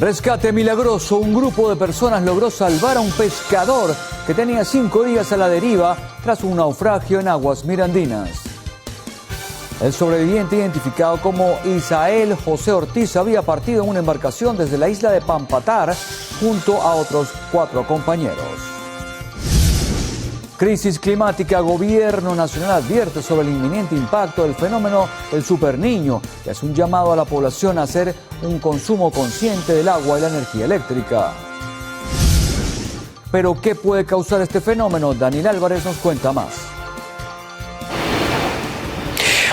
Rescate milagroso. Un grupo de personas logró salvar a un pescador que tenía 5 días a la deriva tras un naufragio en aguas mirandinas. El sobreviviente, identificado como Isael José Ortiz, había partido en una embarcación desde la isla de Pampatar junto a otros 4 compañeros. Crisis climática. Gobierno nacional advierte sobre el inminente impacto del fenómeno del superniño y hace un llamado a la población a hacer un consumo consciente del agua y la energía eléctrica. ¿Pero qué puede causar este fenómeno? Daniel Álvarez nos cuenta más.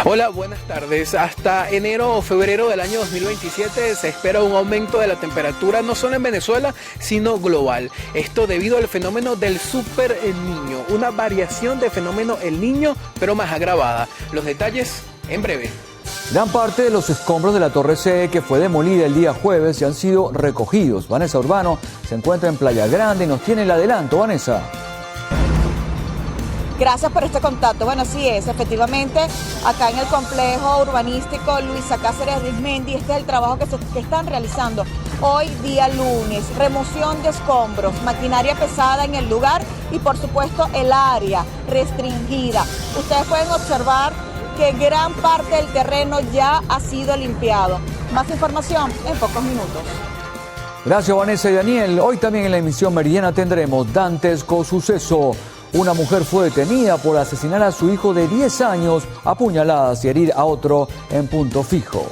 Hola, buenas tardes. Hasta enero o febrero del año 2027 se espera un aumento de la temperatura no solo en Venezuela, sino global. Esto debido al fenómeno del Super Niño, una variación del fenómeno El Niño, pero más agravada. Los detalles en breve. Gran parte de los escombros de la Torre C, que fue demolida el día jueves, ya han sido recogidos. Vanessa Urbano se encuentra en Playa Grande y nos tiene el adelanto. Vanessa. Gracias por este contacto. Bueno, así es, efectivamente, acá en el complejo urbanístico Luisa Cáceres Arizmendi, este es el trabajo que están realizando hoy día lunes. Remoción de escombros, maquinaria pesada en el lugar y por supuesto el área restringida. Ustedes pueden observar que gran parte del terreno ya ha sido limpiado. Más información en pocos minutos. Gracias, Vanessa y Daniel. Hoy también en la emisión meridiana tendremos dantesco suceso. Una mujer fue detenida por asesinar a su hijo de 10 años a puñaladas y herir a otro en Punto Fijo.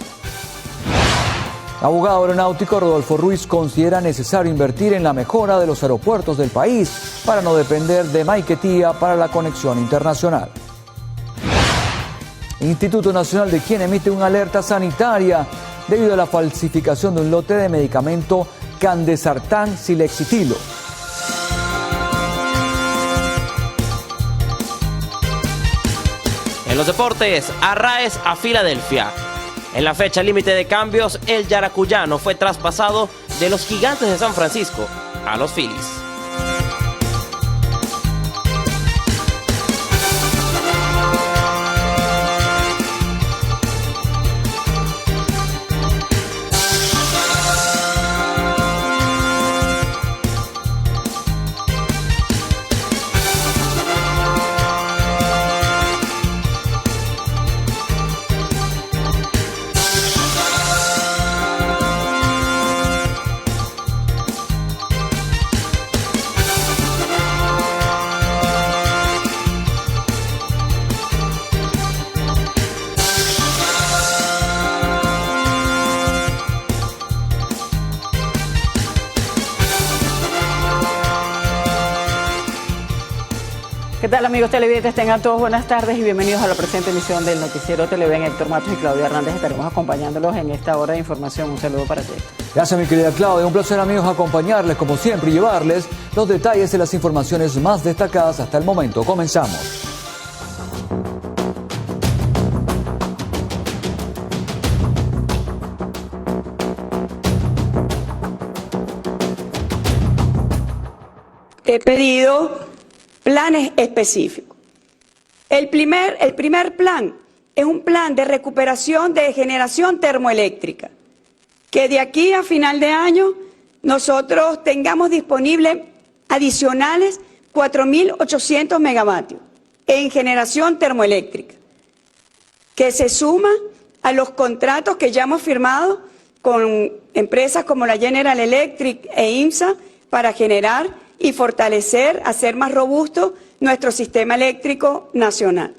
Abogado aeronáutico Rodolfo Ruiz considera necesario invertir en la mejora de los aeropuertos del país para no depender de Maiquetía para la conexión internacional. Instituto Nacional de Higiene emite una alerta sanitaria debido a la falsificación de un lote de medicamento Candesartán Silexitilo. En los deportes, Arraez a Filadelfia. En la fecha límite de cambios, el yaracuyano fue traspasado de los Gigantes de San Francisco a los Phillies. ¿Qué tal, amigos televidentes? Tengan todos buenas tardes y bienvenidos a la presente emisión del Noticiero Televen. Héctor Matos y Claudia Hernández estaremos acompañándolos en esta hora de información. Un saludo para ti. Gracias, mi querida Claudia. Un placer, amigos, acompañarles como siempre y llevarles los detalles de las informaciones más destacadas hasta el momento. Comenzamos. He pedido planes específicos. El primer plan es un plan de recuperación de generación termoeléctrica, que de aquí a final de año nosotros tengamos disponibles adicionales 4.800 megavatios en generación termoeléctrica, que se suma a los contratos que ya hemos firmado con empresas como la General Electric e IMSA para generar y fortalecer, hacer más robusto nuestro sistema eléctrico nacional.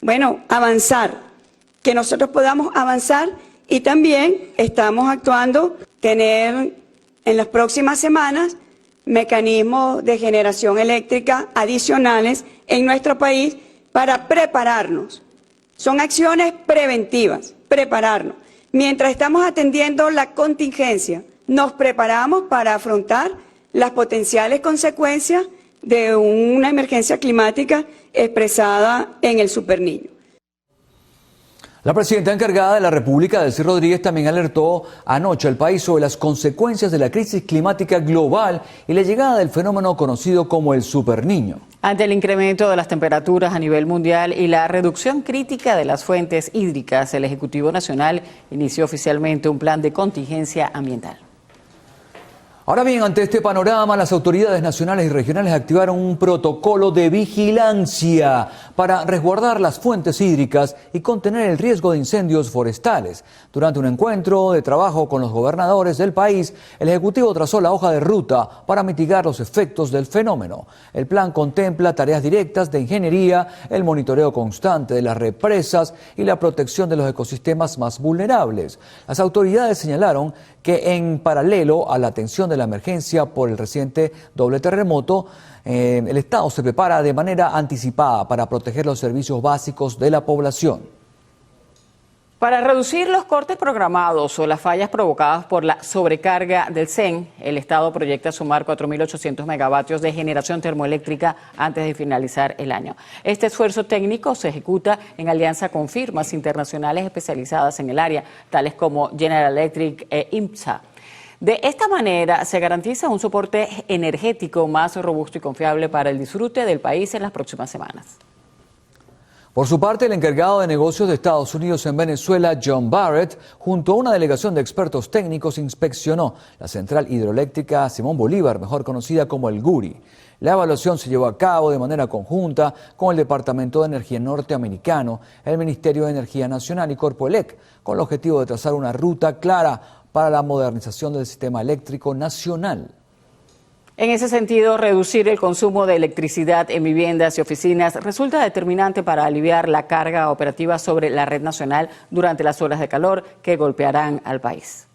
Bueno, avanzar, que nosotros podamos avanzar y también estamos actuando, tener en las próximas semanas mecanismos de generación eléctrica adicionales en nuestro país para prepararnos. Son acciones preventivas, prepararnos. Mientras estamos atendiendo la contingencia, nos preparamos para afrontar las potenciales consecuencias de una emergencia climática expresada en el Superniño. La presidenta encargada de la República, Delcy Rodríguez, también alertó anoche al país sobre las consecuencias de la crisis climática global y la llegada del fenómeno conocido como el Superniño. Ante el incremento de las temperaturas a nivel mundial y la reducción crítica de las fuentes hídricas, el Ejecutivo Nacional inició oficialmente un plan de contingencia ambiental. Ahora bien, ante este panorama, las autoridades nacionales y regionales activaron un protocolo de vigilancia para resguardar las fuentes hídricas y contener el riesgo de incendios forestales. Durante un encuentro de trabajo con los gobernadores del país, el Ejecutivo trazó la hoja de ruta para mitigar los efectos del fenómeno. El plan contempla tareas directas de ingeniería, el monitoreo constante de las represas y la protección de los ecosistemas más vulnerables. Las autoridades señalaron que en paralelo a la atención de la emergencia por el reciente doble terremoto, el Estado se prepara de manera anticipada para proteger los servicios básicos de la población. Para reducir los cortes programados o las fallas provocadas por la sobrecarga del CEN, el Estado proyecta sumar 4.800 megavatios de generación termoeléctrica antes de finalizar el año. Este esfuerzo técnico se ejecuta en alianza con firmas internacionales especializadas en el área, tales como General Electric e IMSA. De esta manera se garantiza un soporte energético más robusto y confiable para el disfrute del país en las próximas semanas. Por su parte, el encargado de negocios de Estados Unidos en Venezuela, John Barrett, junto a una delegación de expertos técnicos, inspeccionó la central hidroeléctrica Simón Bolívar, mejor conocida como el Guri. La evaluación se llevó a cabo de manera conjunta con el Departamento de Energía norteamericano, el Ministerio de Energía Nacional y Corpoelec, con el objetivo de trazar una ruta clara para la modernización del sistema eléctrico nacional. En ese sentido, reducir el consumo de electricidad en viviendas y oficinas resulta determinante para aliviar la carga operativa sobre la red nacional durante las horas de calor que golpearán al país.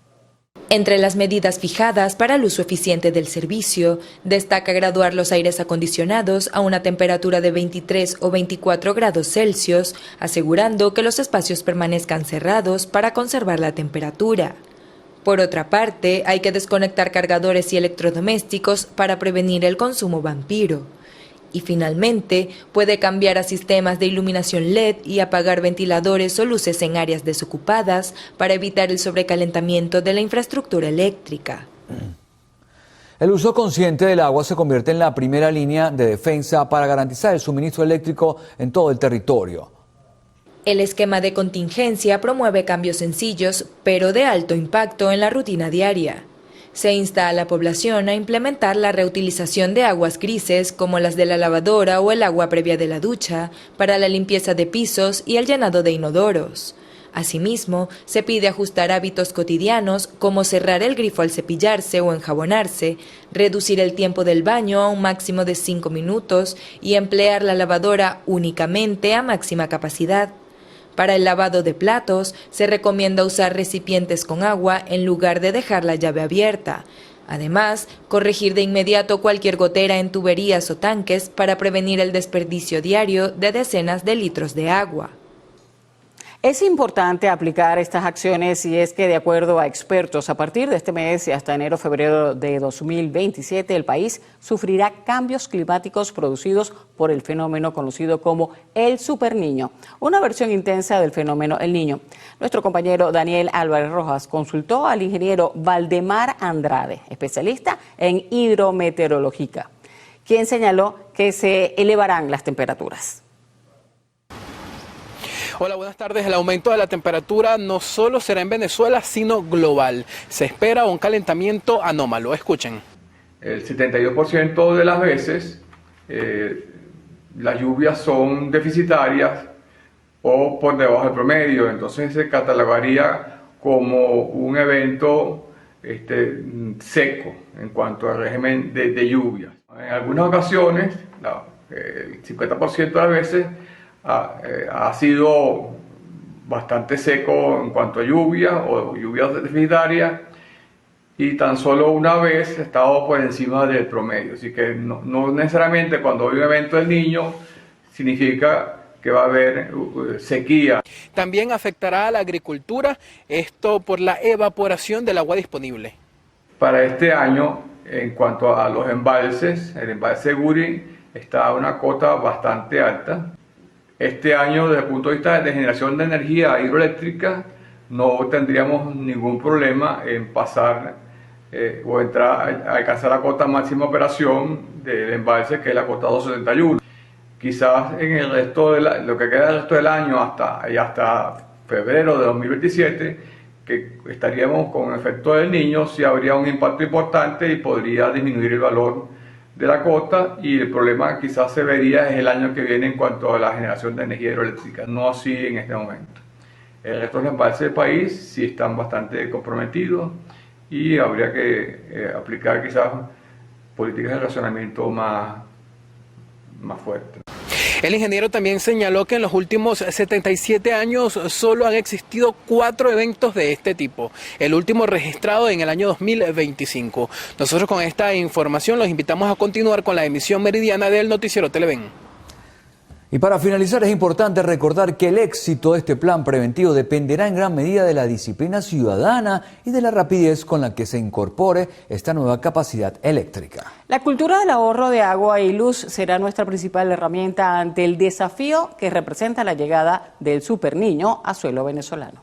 Entre las medidas fijadas para el uso eficiente del servicio, destaca graduar los aires acondicionados a una temperatura de 23 o 24 grados Celsius, asegurando que los espacios permanezcan cerrados para conservar la temperatura. Por otra parte, hay que desconectar cargadores y electrodomésticos para prevenir el consumo vampiro. Y finalmente, puede cambiar a sistemas de iluminación LED y apagar ventiladores o luces en áreas desocupadas para evitar el sobrecalentamiento de la infraestructura eléctrica. El uso consciente del agua se convierte en la primera línea de defensa para garantizar el suministro eléctrico en todo el territorio. El esquema de contingencia promueve cambios sencillos, pero de alto impacto en la rutina diaria. Se insta a la población a implementar la reutilización de aguas grises, como las de la lavadora o el agua previa de la ducha, para la limpieza de pisos y el llenado de inodoros. Asimismo, se pide ajustar hábitos cotidianos, como cerrar el grifo al cepillarse o enjabonarse, reducir el tiempo del baño a un máximo de 5 minutos y emplear la lavadora únicamente a máxima capacidad. Para el lavado de platos, se recomienda usar recipientes con agua en lugar de dejar la llave abierta. Además, corregir de inmediato cualquier gotera en tuberías o tanques para prevenir el desperdicio diario de decenas de litros de agua. Es importante aplicar estas acciones y es que, de acuerdo a expertos, a partir de este mes y hasta enero-febrero de 2027, el país sufrirá cambios climáticos producidos por el fenómeno conocido como el Superniño, una versión intensa del fenómeno El Niño. Nuestro compañero Daniel Álvarez Rojas consultó al ingeniero Valdemar Andrade, especialista en hidrometeorología, quien señaló que se elevarán las temperaturas. Hola, buenas tardes. El aumento de la temperatura no solo será en Venezuela, sino global. Se espera un calentamiento anómalo. Escuchen. El 72% de las veces las lluvias son deficitarias o por debajo del promedio. Entonces se catalogaría como un evento seco en cuanto al régimen de lluvias. En algunas ocasiones, el 50% de las veces, ha sido bastante seco en cuanto a lluvia o lluvias deficitarias y tan solo una vez ha estado por encima del promedio. Así que no necesariamente cuando hay un evento del Niño significa que va a haber sequía. También afectará a la agricultura, esto por la evaporación del agua disponible. Para este año, en cuanto a los embalses, el embalse Guri está a una cota bastante alta. Este año, desde el punto de vista de generación de energía hidroeléctrica, no tendríamos ningún problema en pasar o entrar a alcanzar la cota máxima de operación del embalse, que es la cota 271. Quizás en el resto de lo que queda del resto del año hasta febrero de 2027, que estaríamos con el efecto del Niño, sí habría un impacto importante y podría disminuir el valor de la cota, y el problema quizás se vería es el año que viene en cuanto a la generación de energía hidroeléctrica, no así en este momento. El resto de los embalses del país sí están bastante comprometidos y habría que aplicar quizás políticas de racionamiento más fuertes. El ingeniero también señaló que en los últimos 77 años solo han existido 4 eventos de este tipo, el último registrado en el año 2025. Nosotros con esta información los invitamos a continuar con la emisión meridiana del Noticiero Televen. Y para finalizar, es importante recordar que el éxito de este plan preventivo dependerá en gran medida de la disciplina ciudadana y de la rapidez con la que se incorpore esta nueva capacidad eléctrica. La cultura del ahorro de agua y luz será nuestra principal herramienta ante el desafío que representa la llegada del superniño a suelo venezolano.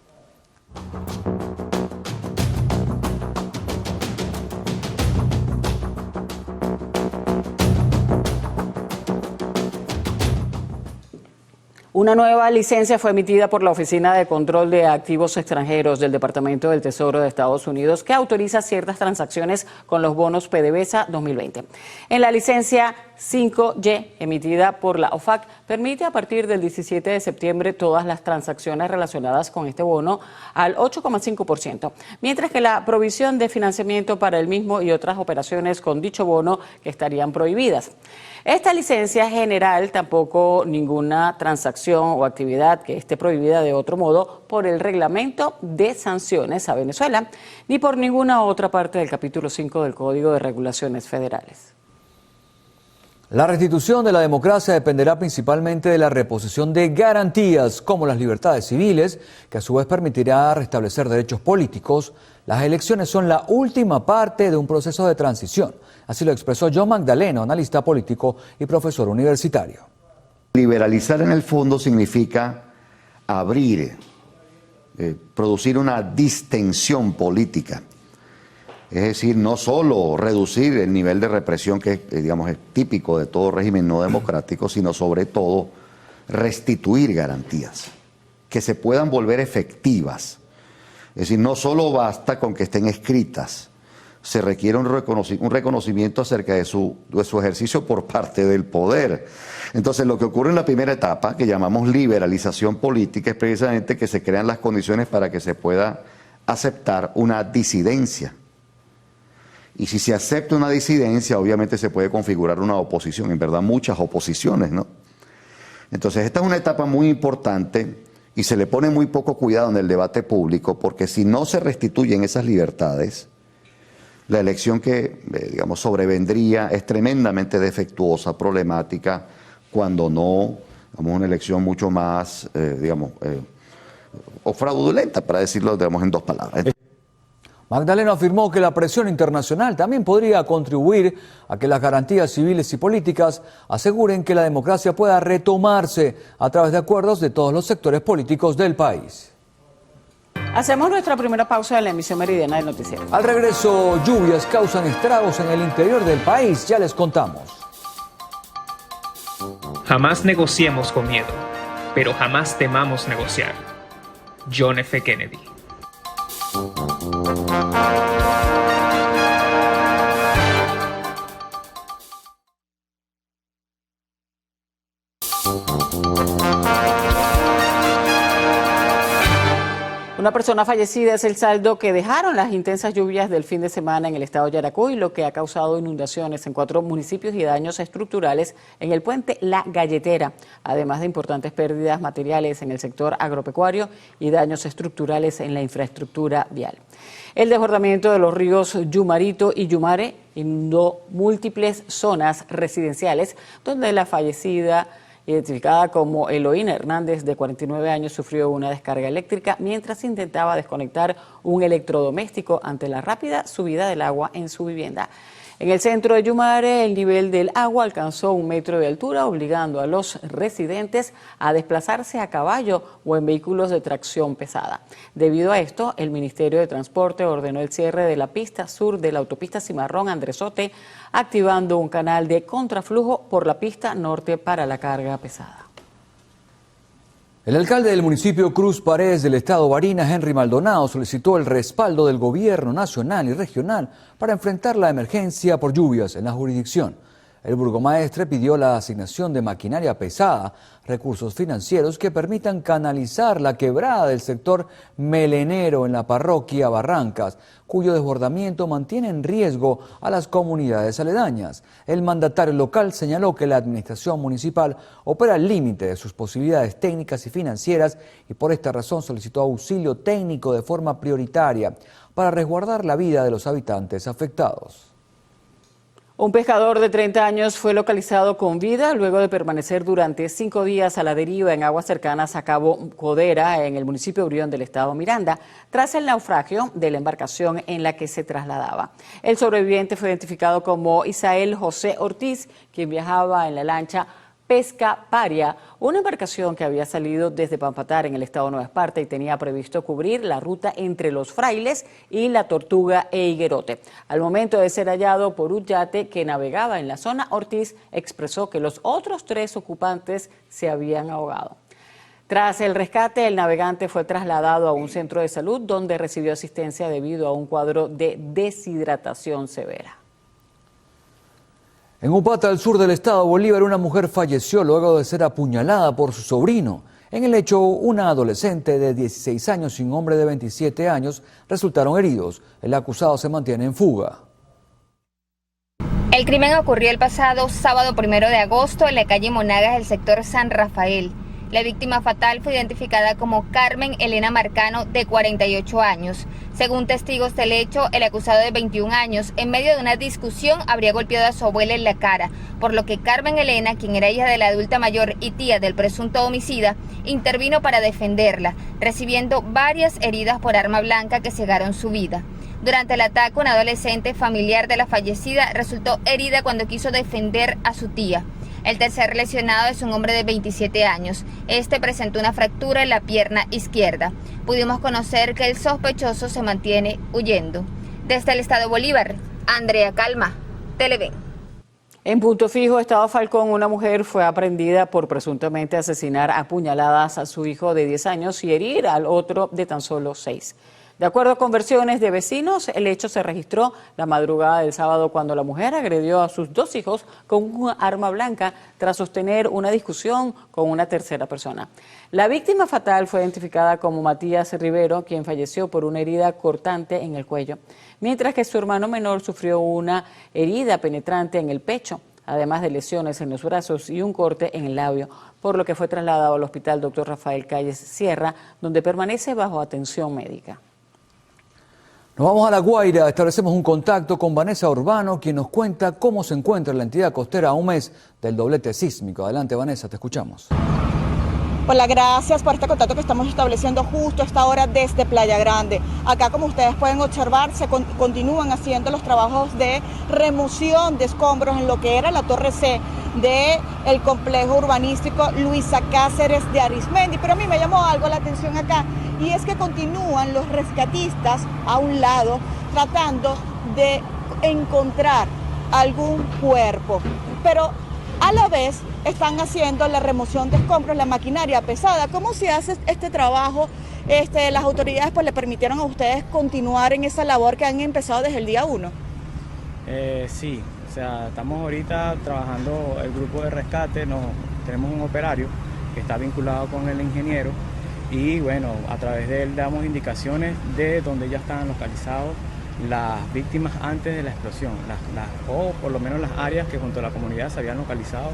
Una nueva licencia fue emitida por la Oficina de Control de Activos Extranjeros del Departamento del Tesoro de Estados Unidos, que autoriza ciertas transacciones con los bonos PDVSA 2020. En la licencia 5Y, emitida por la OFAC, permite a partir del 17 de septiembre todas las transacciones relacionadas con este bono al 8,5%, mientras que la provisión de financiamiento para el mismo y otras operaciones con dicho bono que estarían prohibidas. Esta licencia general tampoco ninguna transacción o actividad que esté prohibida de otro modo por el reglamento de sanciones a Venezuela, ni por ninguna otra parte del capítulo 5 del Código de Regulaciones Federales. La restitución de la democracia dependerá principalmente de la reposición de garantías como las libertades civiles, que a su vez permitirá restablecer derechos políticos. Las elecciones son la última parte de un proceso de transición. Así lo expresó John Magdaleno, analista político y profesor universitario. Liberalizar en el fondo significa abrir, producir una distensión política. Es decir, no solo reducir el nivel de represión que digamos, es típico de todo régimen no democrático, sino sobre todo restituir garantías que se puedan volver efectivas. Es decir, no solo basta con que estén escritas, se requiere un reconocimiento acerca de su ejercicio por parte del poder. Entonces, lo que ocurre en la primera etapa, que llamamos liberalización política, es precisamente que se crean las condiciones para que se pueda aceptar una disidencia. Y si se acepta una disidencia, obviamente se puede configurar una oposición, en verdad muchas oposiciones, ¿no? Entonces, esta es una etapa muy importante y se le pone muy poco cuidado en el debate público, porque si no se restituyen esas libertades, la elección que, digamos, sobrevendría es tremendamente defectuosa, problemática, cuando no, digamos, una elección mucho más, o fraudulenta, para decirlo, digamos, en 2 palabras. Magdaleno afirmó que la presión internacional también podría contribuir a que las garantías civiles y políticas aseguren que la democracia pueda retomarse a través de acuerdos de todos los sectores políticos del país. Hacemos nuestra primera pausa en la emisión meridiana del noticiero. Al regreso, lluvias causan estragos en el interior del país, ya les contamos. Jamás negociemos con miedo, pero jamás temamos negociar. John F. Kennedy. Una persona fallecida es el saldo que dejaron las intensas lluvias del fin de semana en el estado de Yaracuy, lo que ha causado inundaciones en 4 municipios y daños estructurales en el puente La Galletera, además de importantes pérdidas materiales en el sector agropecuario y daños estructurales en la infraestructura vial. El desbordamiento de los ríos Yumarito y Yumare inundó múltiples zonas residenciales donde la fallecida, identificada como Eloína Hernández, de 49 años, sufrió una descarga eléctrica mientras intentaba desconectar un electrodoméstico ante la rápida subida del agua en su vivienda. En el centro de Yumare, el nivel del agua alcanzó 1 metro de altura, obligando a los residentes a desplazarse a caballo o en vehículos de tracción pesada. Debido a esto, el Ministerio de Transporte ordenó el cierre de la pista sur de la autopista Cimarrón-Andresote, activando un canal de contraflujo por la pista norte para la carga pesada. El alcalde del municipio Cruz Paredes del estado Barinas, Henry Maldonado, solicitó el respaldo del gobierno nacional y regional para enfrentar la emergencia por lluvias en la jurisdicción. El burgomaestre pidió la asignación de maquinaria pesada, recursos financieros que permitan canalizar la quebrada del sector melenero en la parroquia Barrancas, cuyo desbordamiento mantiene en riesgo a las comunidades aledañas. El mandatario local señaló que la administración municipal opera al límite de sus posibilidades técnicas y financieras y por esta razón solicitó auxilio técnico de forma prioritaria para resguardar la vida de los habitantes afectados. Un pescador de 30 años fue localizado con vida luego de permanecer durante 5 días a la deriva en aguas cercanas a Cabo Codera, en el municipio de Brión del estado Miranda, tras el naufragio de la embarcación en la que se trasladaba. El sobreviviente fue identificado como Isael José Ortiz, quien viajaba en la lancha Pesca Paria, una embarcación que había salido desde Pampatar en el estado de Nueva Esparta y tenía previsto cubrir la ruta entre Los Frailes y La Tortuga e Higuerote. Al momento de ser hallado por un yate que navegaba en la zona, Ortiz expresó que los otros 3 ocupantes se habían ahogado. Tras el rescate, el navegante fue trasladado a un centro de salud donde recibió asistencia debido a un cuadro de deshidratación severa. En Upata, al sur del estado Bolívar, una mujer falleció luego de ser apuñalada por su sobrino. En el hecho, una adolescente de 16 años y un hombre de 27 años resultaron heridos. El acusado se mantiene en fuga. El crimen ocurrió el pasado sábado 1 de agosto en la calle Monagas del sector San Rafael. La víctima fatal fue identificada como Carmen Elena Marcano, de 48 años. Según testigos del hecho, el acusado de 21 años, en medio de una discusión, habría golpeado a su abuela en la cara, por lo que Carmen Elena, quien era hija de la adulta mayor y tía del presunto homicida, intervino para defenderla, recibiendo varias heridas por arma blanca que cegaron su vida. Durante el ataque, una adolescente familiar de la fallecida resultó herida cuando quiso defender a su tía. El tercer lesionado es un hombre de 27 años. Este presentó una fractura en la pierna izquierda. Pudimos conocer que el sospechoso se mantiene huyendo. Desde el estado Bolívar, Andrea Calma, Televen. En Punto Fijo, estado Falcón, una mujer fue aprehendida por presuntamente asesinar a puñaladas a su hijo de 10 años y herir al otro de tan solo 6. De acuerdo con versiones de vecinos, el hecho se registró la madrugada del sábado cuando la mujer agredió a sus 2 hijos con un arma blanca tras sostener una discusión con una tercera persona. La víctima fatal fue identificada como Matías Rivero, quien falleció por una herida cortante en el cuello, mientras que su hermano menor sufrió una herida penetrante en el pecho, además de lesiones en los brazos y un corte en el labio, por lo que fue trasladado al hospital Dr. Rafael Calles Sierra, donde permanece bajo atención médica. Nos vamos a La Guaira, establecemos un contacto con Vanessa Urbano, quien nos cuenta cómo se encuentra la entidad costera a un mes del doblete sísmico. Adelante, Vanessa, te escuchamos. Hola, gracias por este contacto que estamos estableciendo justo a esta hora desde Playa Grande. Acá, como ustedes pueden observar, se continúan haciendo los trabajos de remoción de escombros en lo que era la torre C del complejo urbanístico Luisa Cáceres de Arismendi. Pero a mí me llamó algo la atención acá, y es que continúan los rescatistas a un lado tratando de encontrar algún cuerpo, pero a la vez están haciendo la remoción de escombros, la maquinaria pesada. ¿Cómo se hace este trabajo? Las autoridades pues le permitieron a ustedes continuar en esa labor que han empezado desde el día 1. Sí, o sea, estamos ahorita trabajando el grupo de rescate, tenemos un operario que está vinculado con el ingeniero y bueno, a través de él damos indicaciones de dónde ya estaban localizados las víctimas antes de la explosión, o por lo menos las áreas que junto a la comunidad se habían localizado,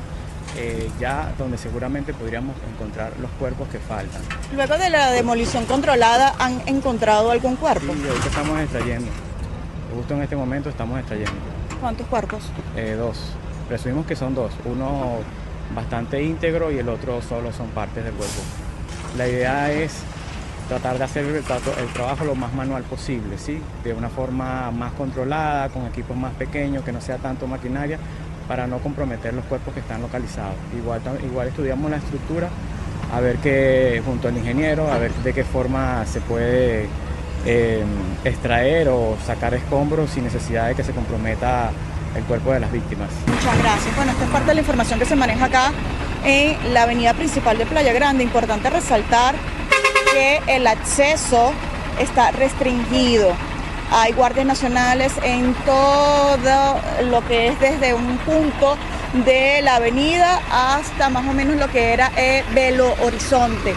ya donde seguramente podríamos encontrar los cuerpos que faltan. Luego de la demolición controlada, ¿han encontrado algún cuerpo? Sí, ahorita estamos extrayendo. Justo en este momento estamos extrayendo. ¿Cuántos cuerpos? 2. Presumimos que son 2. Uno bastante íntegro y el otro solo son partes del cuerpo. La idea es tratar de hacer el trabajo lo más manual posible, ¿sí? De una forma más controlada, con equipos más pequeños, que no sea tanto maquinaria, para no comprometer los cuerpos que están localizados. Igual estudiamos la estructura, a ver junto al ingeniero, a ver de qué forma se puede extraer o sacar escombros sin necesidad de que se comprometa el cuerpo de las víctimas. Muchas gracias. Bueno, esta es parte de la información que se maneja acá en la avenida principal de Playa Grande. Importante resaltar que el acceso está restringido. Hay guardias nacionales en todo lo que es desde un punto de la avenida hasta más o menos lo que era Belo Horizonte.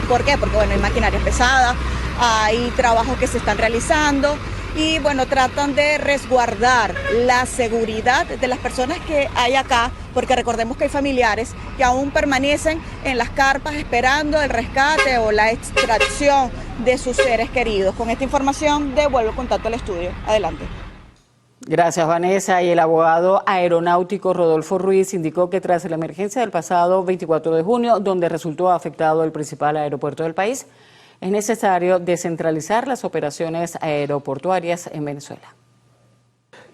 ¿Por qué? Porque bueno, hay maquinaria pesada, hay trabajos que se están realizando y bueno, tratan de resguardar la seguridad de las personas que hay acá, porque recordemos que hay familiares que aún permanecen en las carpas esperando el rescate o la extracción de sus seres queridos. Con esta información devuelvo el contacto al estudio. Adelante. Gracias, Vanessa. Y el abogado aeronáutico Rodolfo Ruiz indicó que tras la emergencia del pasado 24 de junio, donde resultó afectado el principal aeropuerto del país, es necesario descentralizar las operaciones aeroportuarias en Venezuela.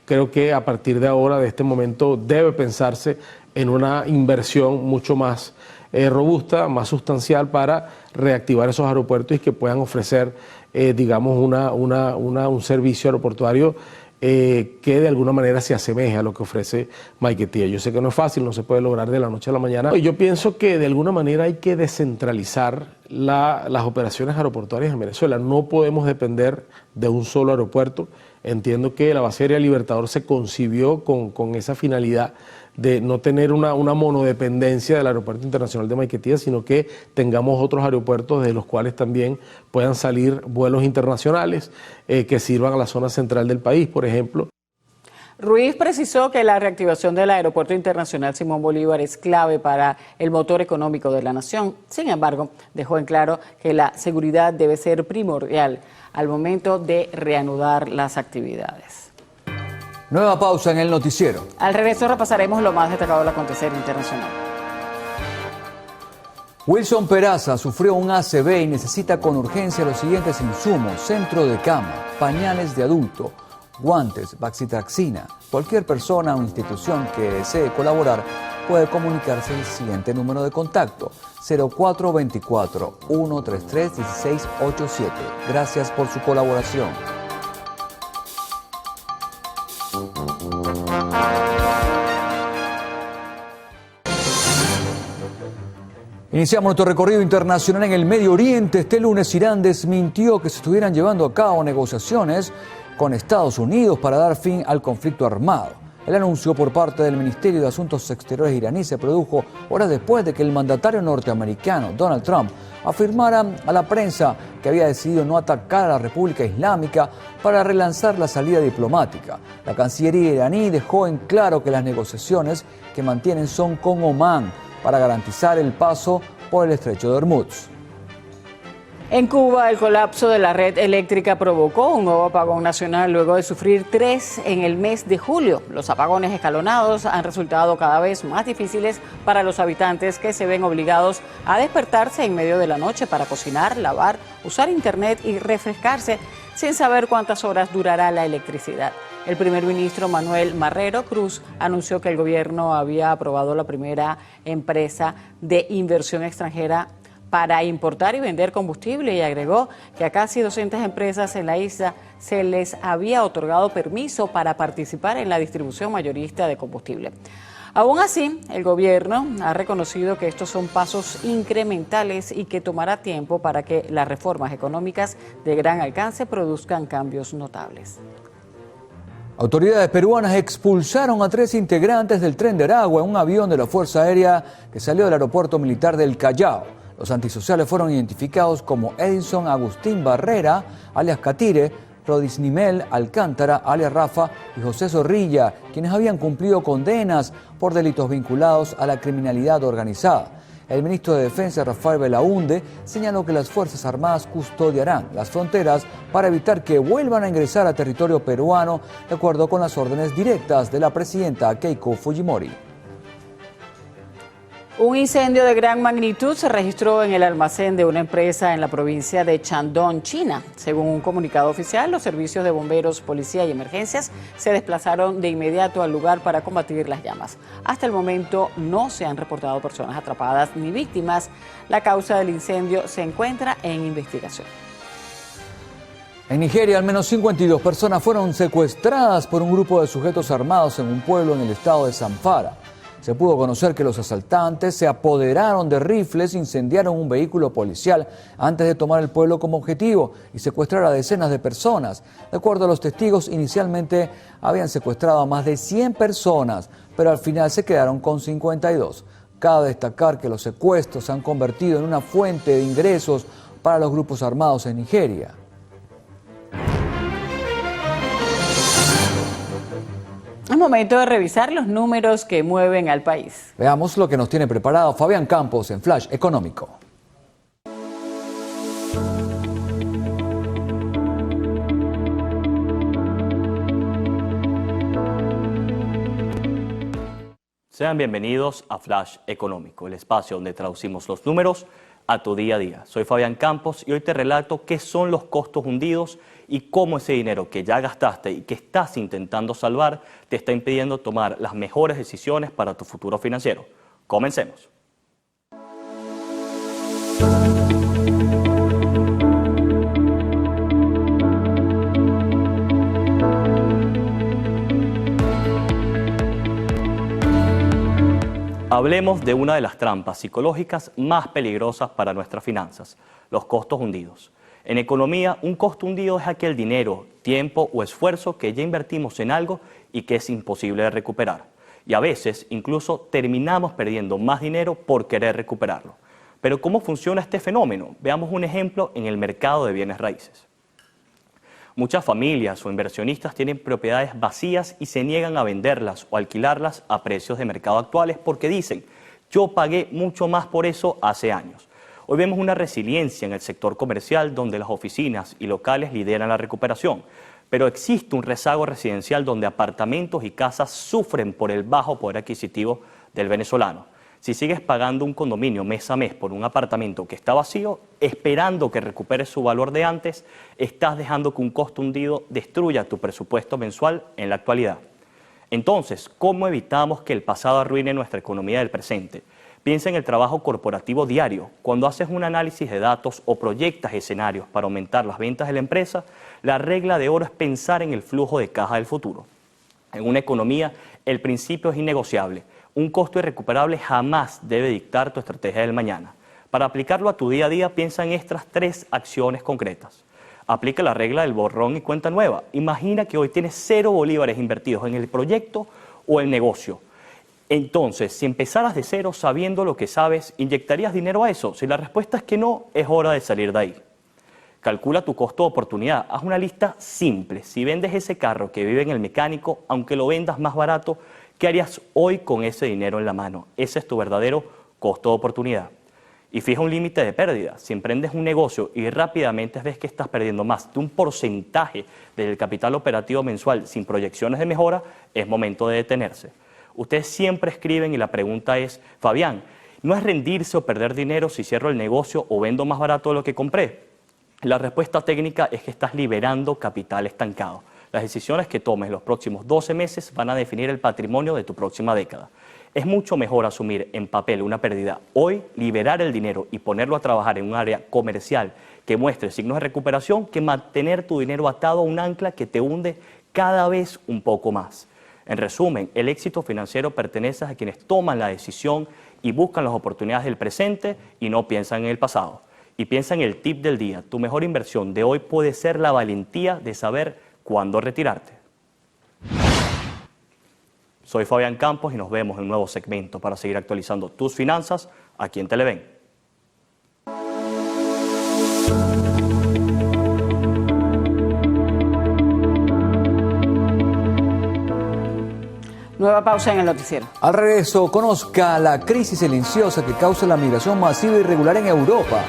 Creo que a partir de ahora, de este momento, debe pensarse en una inversión mucho más robusta, más sustancial para reactivar esos aeropuertos y que puedan ofrecer, digamos, un servicio aeroportuario que de alguna manera se asemeje a lo que ofrece Maiquetía. Yo sé que no es fácil, no se puede lograr de la noche a la mañana. Yo pienso que de alguna manera hay que descentralizar las operaciones aeroportuarias en Venezuela. No podemos depender de un solo aeropuerto. Entiendo que la base aérea Libertador se concibió con esa finalidad de no tener una monodependencia del Aeropuerto Internacional de Maiquetía, sino que tengamos otros aeropuertos de los cuales también puedan salir vuelos internacionales que sirvan a la zona central del país, por ejemplo. Ruiz precisó que la reactivación del Aeropuerto Internacional Simón Bolívar es clave para el motor económico de la nación. Sin embargo, dejó en claro que la seguridad debe ser primordial al momento de reanudar las actividades. Nueva pausa en el noticiero. Al regreso repasaremos lo más destacado del acontecer internacional. Wilson Peraza sufrió un ACV y necesita con urgencia los siguientes insumos: centro de cama, pañales de adulto, guantes, vaxitaxina. Cualquier persona o institución que desee colaborar puede comunicarse al siguiente número de contacto: 0424-133-1687. Gracias por su colaboración. Iniciamos nuestro recorrido internacional en el Medio Oriente. Este lunes Irán desmintió que se estuvieran llevando a cabo negociaciones con Estados Unidos para dar fin al conflicto armado. El anuncio por parte del Ministerio de Asuntos Exteriores iraní se produjo horas después de que el mandatario norteamericano Donald Trump afirmara a la prensa que había decidido no atacar a la República Islámica para relanzar la salida diplomática. La Cancillería iraní dejó en claro que las negociaciones que mantienen son con Omán para garantizar el paso por el estrecho de Hormuz. En Cuba, el colapso de la red eléctrica provocó un nuevo apagón nacional luego de sufrir 3 en el mes de julio. Los apagones escalonados han resultado cada vez más difíciles para los habitantes, que se ven obligados a despertarse en medio de la noche para cocinar, lavar, usar internet y refrescarse sin saber cuántas horas durará la electricidad. El primer ministro Manuel Marrero Cruz anunció que el gobierno había aprobado la primera empresa de inversión extranjera para importar y vender combustible y agregó que a casi 200 empresas en la isla se les había otorgado permiso para participar en la distribución mayorista de combustible. Aún así, el gobierno ha reconocido que estos son pasos incrementales y que tomará tiempo para que las reformas económicas de gran alcance produzcan cambios notables. Autoridades peruanas expulsaron a 3 integrantes del Tren de Aragua en un avión de la Fuerza Aérea que salió del aeropuerto militar del Callao. Los antisociales fueron identificados como Edison Agustín Barrera, alias Catire, Rodisnimel Alcántara, alias Rafa, y José Zorrilla, quienes habían cumplido condenas por delitos vinculados a la criminalidad organizada. El ministro de Defensa, Rafael Belaúnde, señaló que las Fuerzas Armadas custodiarán las fronteras para evitar que vuelvan a ingresar a territorio peruano, de acuerdo con las órdenes directas de la presidenta Keiko Fujimori. Un incendio de gran magnitud se registró en el almacén de una empresa en la provincia de Shandong, China. Según un comunicado oficial, los servicios de bomberos, policía y emergencias se desplazaron de inmediato al lugar para combatir las llamas. Hasta el momento no se han reportado personas atrapadas ni víctimas. La causa del incendio se encuentra en investigación. En Nigeria, al menos 52 personas fueron secuestradas por un grupo de sujetos armados en un pueblo en el estado de Zamfara. Se pudo conocer que los asaltantes se apoderaron de rifles, incendiaron un vehículo policial antes de tomar el pueblo como objetivo y secuestrar a decenas de personas. De acuerdo a los testigos, inicialmente habían secuestrado a más de 100 personas, pero al final se quedaron con 52. Cabe destacar que los secuestros se han convertido en una fuente de ingresos para los grupos armados en Nigeria. Es momento de revisar los números que mueven al país. Veamos lo que nos tiene preparado Fabián Campos en Flash Económico. Sean bienvenidos a Flash Económico, el espacio donde traducimos los números a tu día a día. Soy Fabián Campos y hoy te relato qué son los costos hundidos y cómo ese dinero que ya gastaste y que estás intentando salvar te está impidiendo tomar las mejores decisiones para tu futuro financiero. Comencemos. Hablemos de una de las trampas psicológicas más peligrosas para nuestras finanzas, los costos hundidos. En economía, un costo hundido es aquel dinero, tiempo o esfuerzo que ya invertimos en algo y que es imposible de recuperar. Y a veces incluso terminamos perdiendo más dinero por querer recuperarlo. Pero ¿cómo funciona este fenómeno? Veamos un ejemplo en el mercado de bienes raíces. Muchas familias o inversionistas tienen propiedades vacías y se niegan a venderlas o alquilarlas a precios de mercado actuales porque dicen, yo pagué mucho más por eso hace años. Hoy vemos una resiliencia en el sector comercial donde las oficinas y locales lideran la recuperación, pero existe un rezago residencial donde apartamentos y casas sufren por el bajo poder adquisitivo del venezolano. Si sigues pagando un condominio mes a mes por un apartamento que está vacío, esperando que recupere su valor de antes, estás dejando que un costo hundido destruya tu presupuesto mensual en la actualidad. Entonces, ¿cómo evitamos que el pasado arruine nuestra economía del presente? Piensa en el trabajo corporativo diario. Cuando haces un análisis de datos o proyectas escenarios para aumentar las ventas de la empresa, la regla de oro es pensar en el flujo de caja del futuro. En una economía, el principio es innegociable. Un costo irrecuperable jamás debe dictar tu estrategia del mañana. Para aplicarlo a tu día a día, piensa en estas 3 acciones concretas. Aplica la regla del borrón y cuenta nueva. Imagina que hoy tienes 0 bolívares invertidos en el proyecto o el negocio. Entonces, si empezaras de cero sabiendo lo que sabes, ¿inyectarías dinero a eso? Si la respuesta es que no, es hora de salir de ahí. Calcula tu costo de oportunidad. Haz una lista simple. Si vendes ese carro que vive en el mecánico, aunque lo vendas más barato, ¿qué harías hoy con ese dinero en la mano? Ese es tu verdadero costo de oportunidad. Y fija un límite de pérdida. Si emprendes un negocio y rápidamente ves que estás perdiendo más de un porcentaje del capital operativo mensual sin proyecciones de mejora, es momento de detenerse. Ustedes siempre escriben y la pregunta es, Fabián, ¿no es rendirse o perder dinero si cierro el negocio o vendo más barato de lo que compré? La respuesta técnica es que estás liberando capital estancado. Las decisiones que tomes los próximos 12 meses van a definir el patrimonio de tu próxima década. Es mucho mejor asumir en papel una pérdida hoy, liberar el dinero y ponerlo a trabajar en un área comercial que muestre signos de recuperación que mantener tu dinero atado a un ancla que te hunde cada vez un poco más. En resumen, el éxito financiero pertenece a quienes toman la decisión y buscan las oportunidades del presente y no piensan en el pasado. Y piensa en el tip del día. Tu mejor inversión de hoy puede ser la valentía de saber cuándo retirarte. Soy Fabián Campos y nos vemos en un nuevo segmento para seguir actualizando tus finanzas aquí en Televen. Nueva pausa en el noticiero. Al regreso, conozca la crisis silenciosa que causa la migración masiva e irregular en Europa.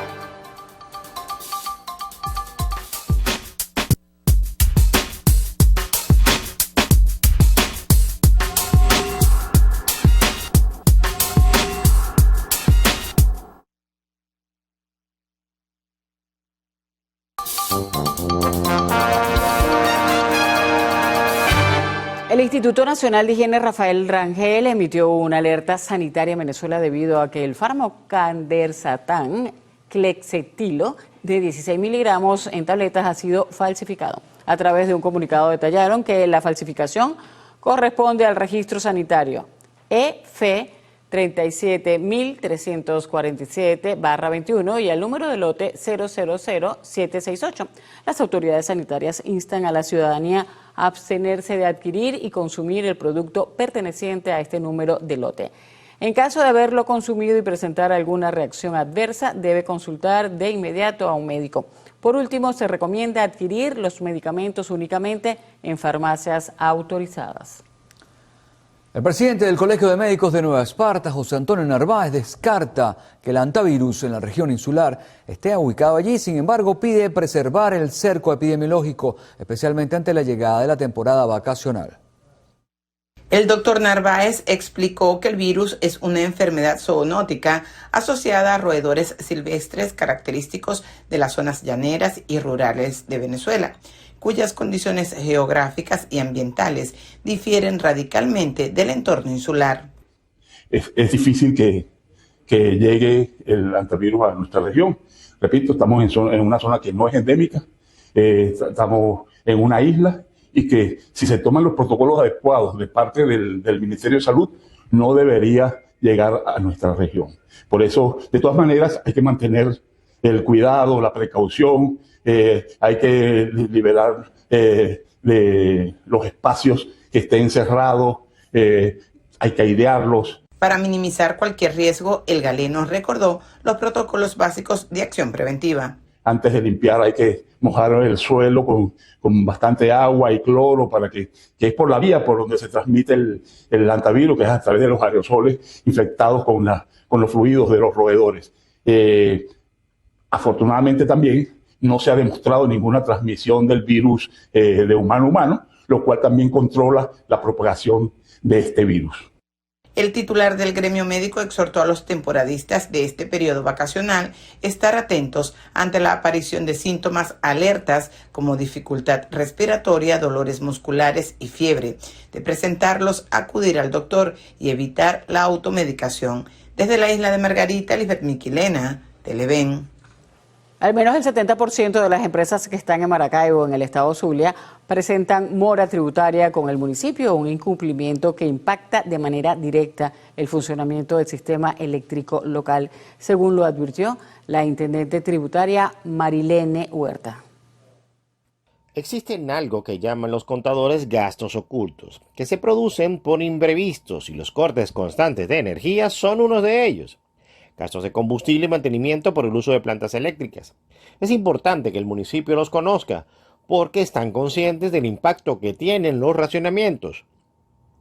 El Instituto Nacional de Higiene Rafael Rangel emitió una alerta sanitaria en Venezuela debido a que el fármaco Candersatán clexetilo de 16 miligramos en tabletas ha sido falsificado. A través de un comunicado detallaron que la falsificación corresponde al registro sanitario EF 37.347/21 y el número de lote 000768. Las autoridades sanitarias instan a la ciudadanía a abstenerse de adquirir y consumir el producto perteneciente a este número de lote. En caso de haberlo consumido y presentar alguna reacción adversa, debe consultar de inmediato a un médico. Por último, se recomienda adquirir los medicamentos únicamente en farmacias autorizadas. El presidente del Colegio de Médicos de Nueva Esparta, José Antonio Narváez, descarta que el hantavirus en la región insular esté ubicado allí. Sin embargo, pide preservar el cerco epidemiológico, especialmente ante la llegada de la temporada vacacional. El doctor Narváez explicó que el virus es una enfermedad zoonótica asociada a roedores silvestres característicos de las zonas llaneras y rurales de Venezuela, cuyas condiciones geográficas y ambientales difieren radicalmente del entorno insular. Es difícil que llegue el hantavirus a nuestra región. Repito, estamos en una zona que no es endémica, estamos en una isla y que si se toman los protocolos adecuados de parte del Ministerio de Salud, no debería llegar a nuestra región. Por eso, de todas maneras, hay que mantener el cuidado, la precaución, hay que liberar de los espacios que estén cerrados, hay que airearlos. Para minimizar cualquier riesgo, el galeno recordó los protocolos básicos de acción preventiva. Antes de limpiar hay que mojar el suelo con bastante agua y cloro para que es por la vía por donde se transmite el hantavirus, que es a través de los aerosoles infectados con los fluidos de los roedores. Afortunadamente también no se ha demostrado ninguna transmisión del virus de humano a humano, lo cual también controla la propagación de este virus. El titular del gremio médico exhortó a los temporadistas de este periodo vacacional estar atentos ante la aparición de síntomas alertas como dificultad respiratoria, dolores musculares y fiebre. De presentarlos, acudir al doctor y evitar la automedicación. Desde la isla de Margarita, Lisbeth Miquilena, Televen. Al menos el 70% de las empresas que están en Maracaibo, en el estado Zulia, presentan mora tributaria con el municipio, un incumplimiento que impacta de manera directa el funcionamiento del sistema eléctrico local, según lo advirtió la intendente tributaria Marilene Huerta. Existen algo que llaman los contadores gastos ocultos, que se producen por imprevistos y los cortes constantes de energía son uno de ellos. Gastos de combustible y mantenimiento por el uso de plantas eléctricas. Es importante que el municipio los conozca porque están conscientes del impacto que tienen los racionamientos,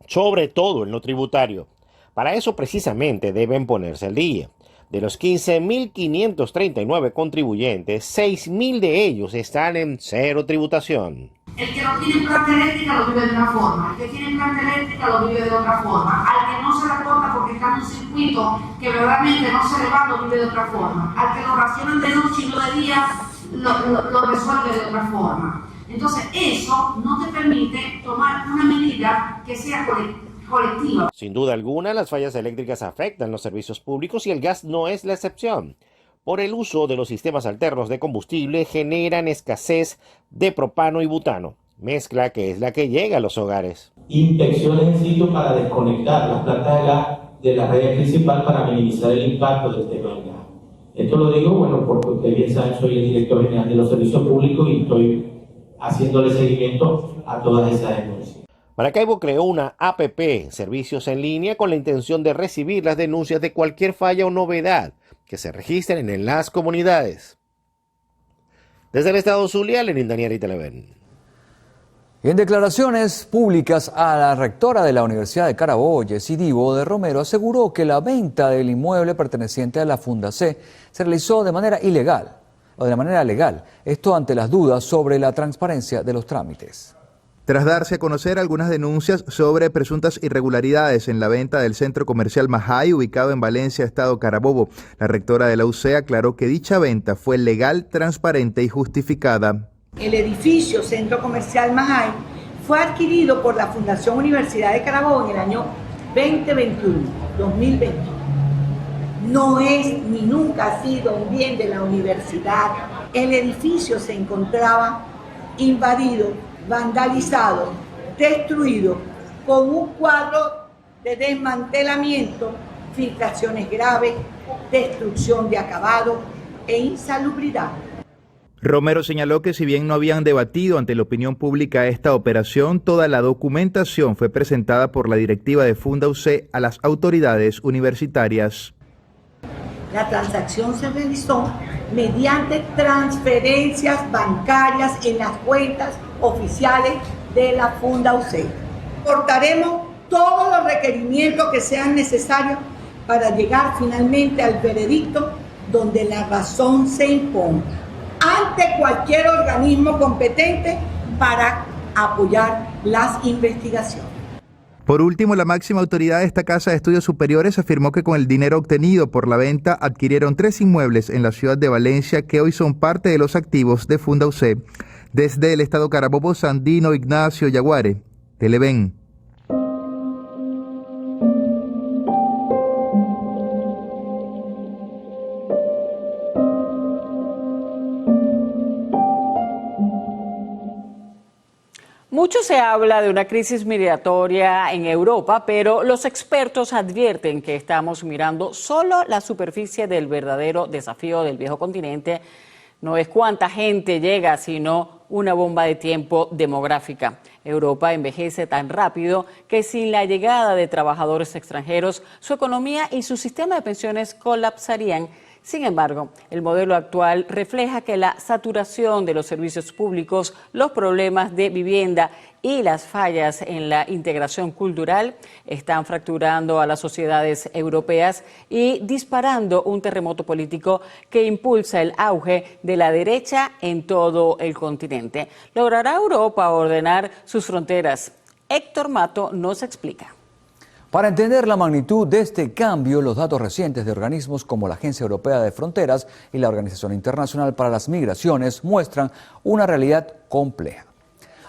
sobre todo en lo tributario. Para eso precisamente deben ponerse al día. De los 15.539 contribuyentes, 6.000 de ellos están en cero tributación. El que no tiene planta eléctrica lo vive de una forma, el que tiene planta eléctrica lo vive de otra forma, al que no se la corta porque está en un circuito que verdaderamente no se le va, lo vive de otra forma, al que lo racionan de noche y no de día, lo resuelve de otra forma. Entonces eso no te permite tomar una medida que sea colectiva. Sin duda alguna, las fallas eléctricas afectan los servicios públicos y el gas no es la excepción. Por el uso de los sistemas alternos de combustible generan escasez de propano y butano, mezcla que es la que llega a los hogares. Inspecciones en sitio para desconectar las plantas de gas de la red principal para minimizar el impacto del tema del gas. Esto lo digo, porque ustedes bien saben, soy el director general de los servicios públicos y estoy haciéndole seguimiento a todas esas denuncias. Maracaibo creó una APP, servicios en línea, con la intención de recibir las denuncias de cualquier falla o novedad que se registren en las comunidades. Desde el estado Zulia, Lenín Daniel y Televen. En declaraciones públicas a la rectora de la Universidad de Carabobo, Jessy Divo de Romero, aseguró que la venta del inmueble perteneciente a la Fundacé se realizó de manera ilegal o de manera legal. Esto ante las dudas sobre la transparencia de los trámites. Tras darse a conocer algunas denuncias sobre presuntas irregularidades en la venta del centro comercial Majay, ubicado en Valencia, estado Carabobo, la rectora de la UCE aclaró que dicha venta fue legal, transparente y justificada. El edificio Centro Comercial Majay fue adquirido por la Fundación Universidad de Carabobo en el año 2021. No es ni nunca ha sido un bien de la universidad. El edificio se encontraba invadido, vandalizado, destruido, con un cuadro de desmantelamiento, filtraciones graves, destrucción de acabado e insalubridad. Romero señaló que si bien no habían debatido ante la opinión pública esta operación, toda la documentación fue presentada por la directiva de FundaUC a las autoridades universitarias. La transacción se realizó mediante transferencias bancarias en las cuentas oficiales de la FundaUC. Aportaremos todos los requerimientos que sean necesarios para llegar finalmente al veredicto donde la razón se imponga ante cualquier organismo competente para apoyar las investigaciones. Por último, la máxima autoridad de esta Casa de Estudios Superiores afirmó que con el dinero obtenido por la venta adquirieron 3 inmuebles en la ciudad de Valencia que hoy son parte de los activos de FundaUC. Desde el estado Carabobo, Sandino Ignacio Yaguare, Televen. Mucho se habla de una crisis migratoria en Europa, pero los expertos advierten que estamos mirando solo la superficie del verdadero desafío del viejo continente. No es cuánta gente llega, sino una bomba de tiempo demográfica. Europa envejece tan rápido que sin la llegada de trabajadores extranjeros, su economía y su sistema de pensiones colapsarían. Sin embargo, el modelo actual refleja que la saturación de los servicios públicos, los problemas de vivienda y las fallas en la integración cultural están fracturando a las sociedades europeas y disparando un terremoto político que impulsa el auge de la derecha en todo el continente. ¿Logrará Europa ordenar sus fronteras? Héctor Mato nos explica. Para entender la magnitud de este cambio, los datos recientes de organismos como la Agencia Europea de Fronteras y la Organización Internacional para las Migraciones muestran una realidad compleja.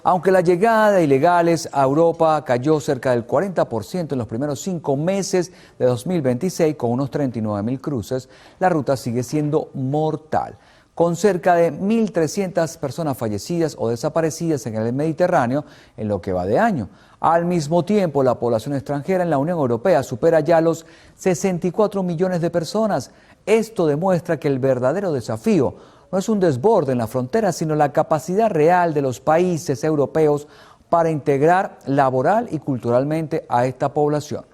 Aunque la llegada de ilegales a Europa cayó cerca del 40% en los primeros 5 meses de 2026 con unos 39.000 cruces, la ruta sigue siendo mortal, con cerca de 1.300 personas fallecidas o desaparecidas en el Mediterráneo en lo que va de año. Al mismo tiempo, la población extranjera en la Unión Europea supera ya los 64 millones de personas. Esto demuestra que el verdadero desafío no es un desborde en la frontera, sino la capacidad real de los países europeos para integrar laboral y culturalmente a esta población.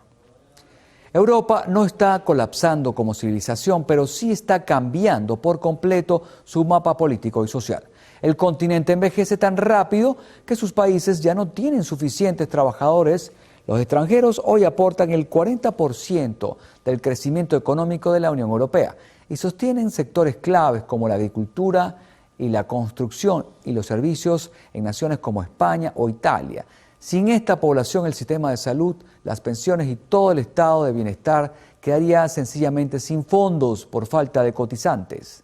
Europa no está colapsando como civilización, pero sí está cambiando por completo su mapa político y social. El continente envejece tan rápido que sus países ya no tienen suficientes trabajadores. Los extranjeros hoy aportan el 40% del crecimiento económico de la Unión Europea y sostienen sectores claves como la agricultura y la construcción y los servicios en naciones como España o Italia. Sin esta población, el sistema de salud, las pensiones y todo el estado de bienestar quedaría sencillamente sin fondos por falta de cotizantes.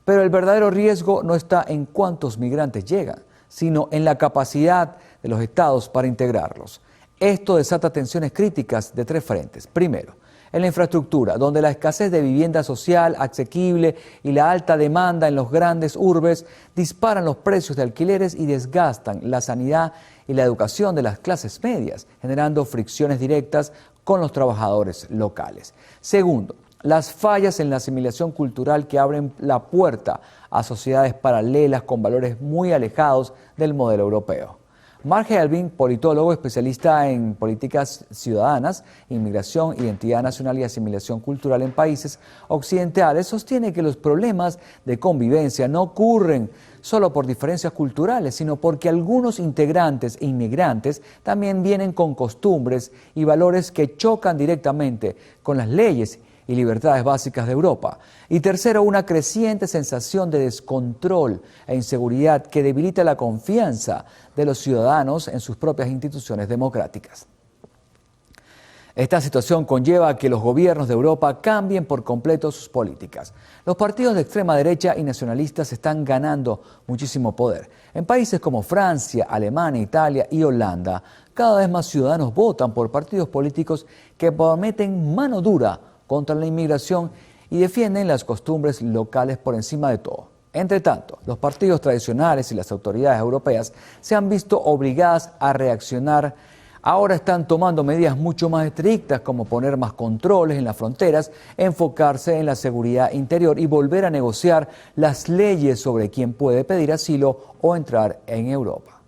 Pero el verdadero riesgo no está en cuántos migrantes llegan, sino en la capacidad de los estados para integrarlos. Esto desata tensiones críticas de 3 frentes. Primero, en la infraestructura, donde la escasez de vivienda social asequible y la alta demanda en los grandes urbes disparan los precios de alquileres y desgastan la sanidad y la educación de las clases medias, generando fricciones directas con los trabajadores locales. Segundo, las fallas en la asimilación cultural que abren la puerta a sociedades paralelas con valores muy alejados del modelo europeo. Mark Helbing, politólogo especialista en políticas ciudadanas, inmigración, identidad nacional y asimilación cultural en países occidentales, sostiene que los problemas de convivencia no ocurren solo por diferencias culturales, sino porque algunos integrantes e inmigrantes también vienen con costumbres y valores que chocan directamente con las leyes y libertades básicas de Europa. Y tercero, una creciente sensación de descontrol e inseguridad que debilita la confianza de los ciudadanos en sus propias instituciones democráticas. Esta situación conlleva a que los gobiernos de Europa cambien por completo sus políticas. Los partidos de extrema derecha y nacionalistas están ganando muchísimo poder. En países como Francia, Alemania, Italia y Holanda, cada vez más ciudadanos votan por partidos políticos que prometen mano dura contra la inmigración y defienden las costumbres locales por encima de todo. Entre tanto, los partidos tradicionales y las autoridades europeas se han visto obligadas a reaccionar Ahora están tomando medidas mucho más estrictas, como poner más controles en las fronteras, enfocarse en la seguridad interior y volver a negociar las leyes sobre quién puede pedir asilo o entrar en Europa.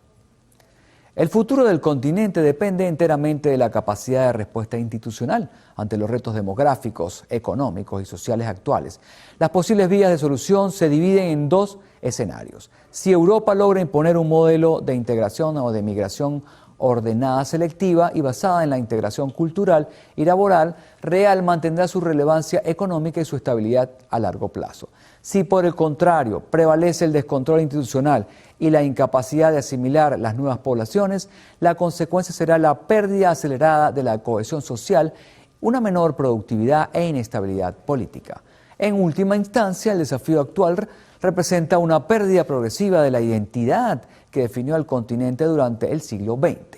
El futuro del continente depende enteramente de la capacidad de respuesta institucional ante los retos demográficos, económicos y sociales actuales. Las posibles vías de solución se dividen en dos escenarios. Si Europa logra imponer un modelo de integración o de migración ordenada, selectiva y basada en la integración cultural y laboral, real mantendrá su relevancia económica y su estabilidad a largo plazo. Si por el contrario prevalece el descontrol institucional y la incapacidad de asimilar las nuevas poblaciones, la consecuencia será la pérdida acelerada de la cohesión social, una menor productividad e inestabilidad política. En última instancia, el desafío actual representa una pérdida progresiva de la identidad que definió al continente durante el siglo XX.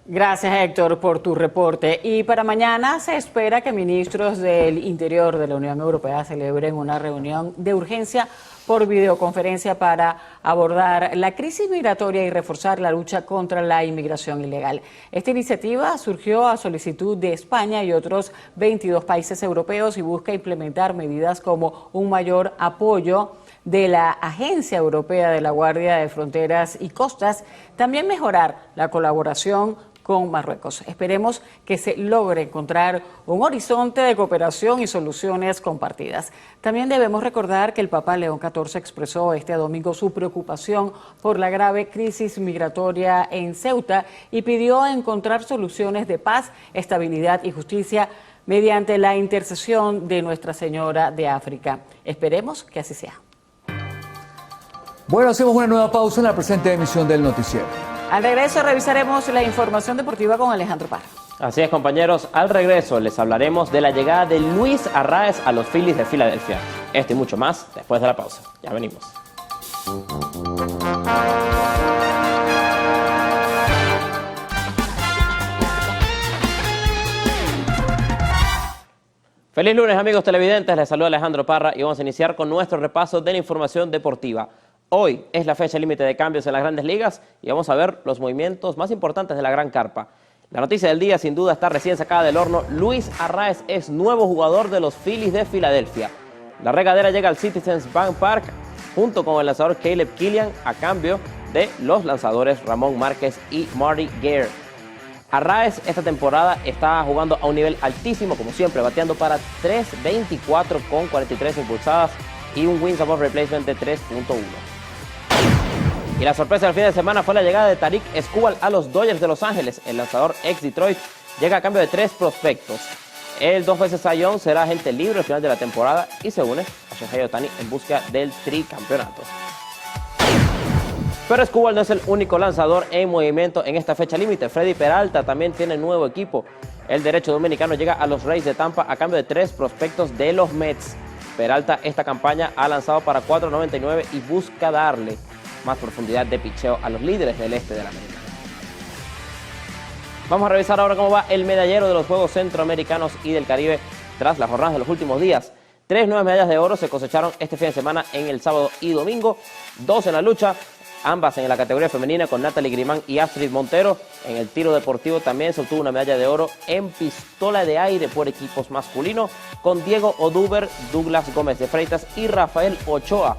Gracias, Héctor, por tu reporte. Y para mañana se espera que ministros del Interior de la Unión Europea celebren una reunión de urgencia por videoconferencia para abordar la crisis migratoria y reforzar la lucha contra la inmigración ilegal. Esta iniciativa surgió a solicitud de España y otros 22 países europeos y busca implementar medidas como un mayor apoyo de la Agencia Europea de la Guardia de Fronteras y Costas, también mejorar la colaboración con Marruecos. Esperemos que se logre encontrar un horizonte de cooperación y soluciones compartidas. También debemos recordar que el Papa León XIV expresó este domingo su preocupación por la grave crisis migratoria en Ceuta y pidió encontrar soluciones de paz, estabilidad y justicia mediante la intercesión de Nuestra Señora de África. Esperemos que así sea. Bueno, hacemos una nueva pausa en la presente emisión del noticiero. Al regreso revisaremos la información deportiva con Alejandro Parra. Así es, compañeros, al regreso les hablaremos de la llegada de Luis Arraez a los Phillies de Filadelfia. Esto y mucho más después de la pausa. Ya venimos. Feliz lunes, amigos televidentes, les saluda Alejandro Parra y vamos a iniciar con nuestro repaso de la información deportiva. Hoy es la fecha límite de cambios en las grandes ligas y vamos a ver los movimientos más importantes de la gran carpa. La noticia del día sin duda está recién sacada del horno. Luis Arraez es nuevo jugador de los Phillies de Filadelfia. La regadera llega al Citizens Bank Park junto con el lanzador Caleb Killian a cambio de los lanzadores Ramón Márquez y Marty Gare. Arraez esta temporada está jugando a un nivel altísimo, como siempre, bateando para 3.24 con 43 impulsadas y un wins above replacement de 3.1. Y la sorpresa del fin de semana fue la llegada de Tarik Skubal a los Dodgers de Los Ángeles. El lanzador ex-Detroit llega a cambio de 3 prospectos. El 2 veces Cy Young será agente libre al final de la temporada y se une a Shohei Ohtani en busca del tricampeonato. Pero Skubal no es el único lanzador en movimiento en esta fecha límite. Freddy Peralta también tiene nuevo equipo. El derecho dominicano llega a los Rays de Tampa a cambio de 3 prospectos de los Mets. Peralta esta campaña ha lanzado para 4.99 y busca darle más profundidad de picheo a los líderes del este de la América. Vamos a revisar ahora cómo va el medallero de los Juegos Centroamericanos y del Caribe tras las jornadas de los últimos días. 3 nuevas medallas de oro se cosecharon este fin de semana en el sábado y domingo, 2 en la lucha, ambas en la categoría femenina con Natalie Grimán y Astrid Montero. En el tiro deportivo también se obtuvo una medalla de oro en pistola de aire por equipos masculino con Diego Oduber, Douglas Gómez de Freitas y Rafael Ochoa.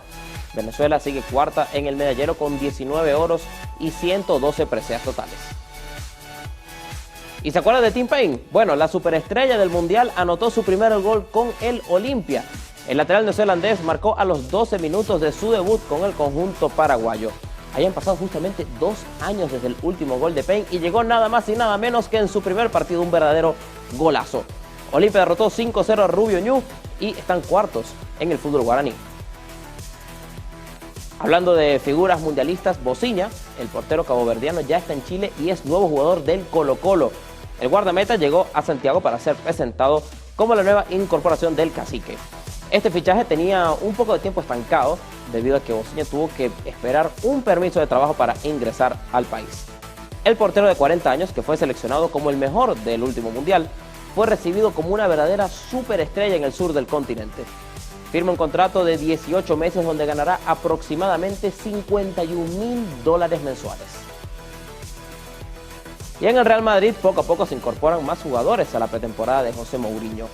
Venezuela sigue cuarta en el medallero con 19 oros y 112 preseas totales. ¿Y se acuerdan de Tim Payne? Bueno, la superestrella del Mundial anotó su primer gol con el Olimpia. El lateral neozelandés marcó a los 12 minutos de su debut con el conjunto paraguayo. Hayan pasado justamente 2 años desde el último gol de Payne y llegó nada más y nada menos que en su primer partido un verdadero golazo. Olimpia derrotó 5-0 a Rubio Ñu y están cuartos en el fútbol guaraní. Hablando de figuras mundialistas, Bociña, el portero caboverdiano, ya está en Chile y es nuevo jugador del Colo-Colo. El guardameta llegó a Santiago para ser presentado como la nueva incorporación del Cacique. Este fichaje tenía un poco de tiempo estancado debido a que Bociña tuvo que esperar un permiso de trabajo para ingresar al país. El portero de 40 años, que fue seleccionado como el mejor del último mundial, fue recibido como una verdadera superestrella en el sur del continente. Firma un contrato de 18 meses donde ganará aproximadamente $51.000 mensuales. Y en el Real Madrid poco a poco se incorporan más jugadores a la pretemporada de José Mourinho.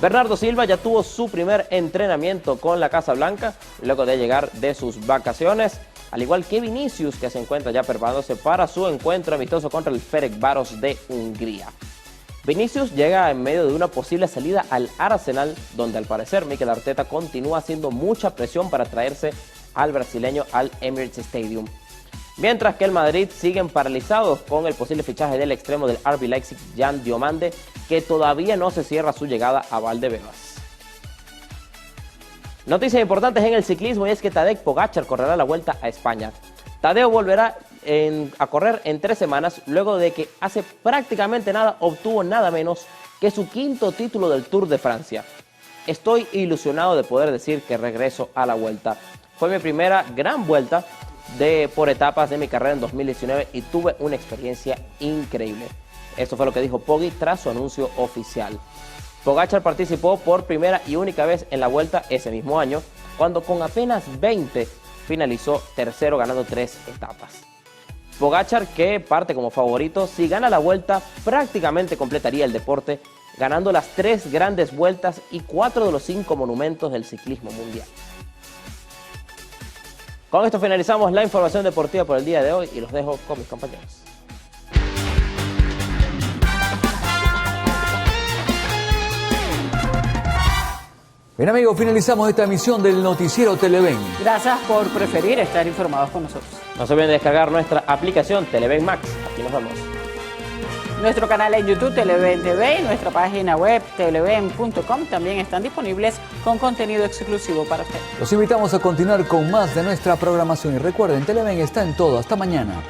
Bernardo Silva ya tuvo su primer entrenamiento con la Casa Blanca luego de llegar de sus vacaciones, al igual que Vinicius, que se encuentra ya preparándose para su encuentro amistoso contra el Ferencváros de Hungría. Vinicius llega en medio de una posible salida al Arsenal, donde al parecer Mikel Arteta continúa haciendo mucha presión para traerse al brasileño al Emirates Stadium. Mientras que el Madrid siguen paralizados con el posible fichaje del extremo del RB Leipzig, Jan Diomande, que todavía no se cierra su llegada a Valdebebas. Noticias importantes en el ciclismo, y es que Tadej Pogačar correrá la Vuelta a España. Tadeo volverá a correr en 3 semanas, luego de que hace prácticamente nada obtuvo nada menos que su 5º título del Tour de Francia. Estoy ilusionado de poder decir que regreso a la Vuelta. Fue mi primera gran vuelta por etapas de mi carrera en 2019 y tuve una experiencia increíble. Esto fue lo que dijo Poggi tras su anuncio oficial. Pogačar participó por primera y única vez en la Vuelta ese mismo año, cuando con apenas 20 finalizó tercero ganando 3 etapas. Pogačar, que parte como favorito, si gana la Vuelta prácticamente completaría el deporte, ganando las 3 grandes vueltas y 4 de los 5 monumentos del ciclismo mundial. Con esto finalizamos la información deportiva por el día de hoy y los dejo con mis compañeros. Bien amigos, finalizamos esta emisión del Noticiero Televen. Gracias por preferir estar informados con nosotros. No se olviden de descargar nuestra aplicación Televen Max. Aquí nos vemos. Nuestro canal en YouTube Televen TV y nuestra página web televen.com también están disponibles con contenido exclusivo para ustedes. Los invitamos a continuar con más de nuestra programación y recuerden, Televen está en todo. Hasta mañana.